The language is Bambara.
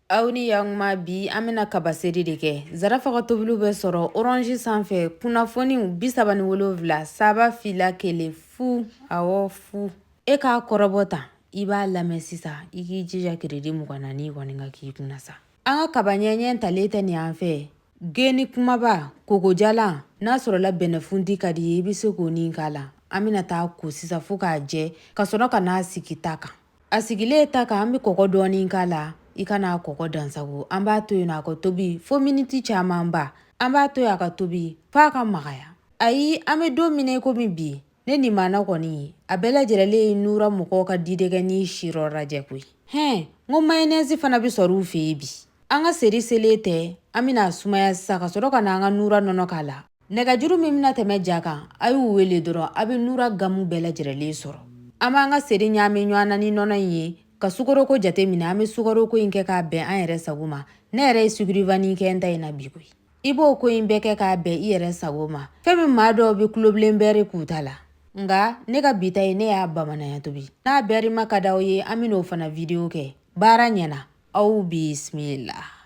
Aw ni yakuma bi an bena kabaseri de kɛ zarafa ka tobiliw bɛ sɔrɔ orange sanfɛ kunnafoniw 37 saba fila kelen fu awɔ fu e k'a kɔrɔbɔ tan i b'a lamɛn sisan i k'i jija kredi 24 kɔni ka k'i kunna sa. An ka kaba ɲɛɲɛ talen tɛ nin an fɛ geni kumaba kokojalan n'a sɔrɔla bɛnɛfunti ka di ye i bɛ se k'o nin k'a la an bena taa ko sisan fo k'a jɛ ka sɔrɔ ka n'a sigi ta kan. A sigilen ta kan an bɛ kɔgɔ dɔɔni k'a la i kana kɔgɔ dansago an b'a to yen a ka tobi fo miniti caman ba an b'a to yen a ka tobi f'a ka magaya. Ayi an bɛ don min komi bi ne nin mana kɔni a bɛɛ lajɛlen ye nura mɔgɔw ka didɛgɛni shirɔ rajɛ koyi. Ngo mayonnaise fana bɛ sɔrɔ u fɛ yen bi. An ka seri selen tɛ an bɛna sumaya sisan ka sɔrɔ ka na an ka nura nɔnɔ k'a la. Nɛgɛjuru min bɛna tɛmɛ ja kan a y'u wele dɔrɔn a bɛ nura gamu bɛɛ lajɛlen sɔrɔ. An b'an ka seri ɲaami ɲɔgɔn na ni nɔnɔ in ye ka sukaroko jate minɛ an bɛ sukaroko in kɛ k'a bɛn an yɛrɛ sago ma. Ne yɛrɛ ye sugurivani kɛ n ta in na bi koyi. I b'o ko in bɛɛ kɛ k'a bɛn i yɛrɛ sago ma. Fɛn min maa dɔw bɛ kulobilen bɛri k'u ta la. Nga ne ka bita ye ne y'a bamananya tobi. N'a bɛri ma ka d'aw ye an bɛn'o fana video kɛ. Baara ɲɛna aw bismillah.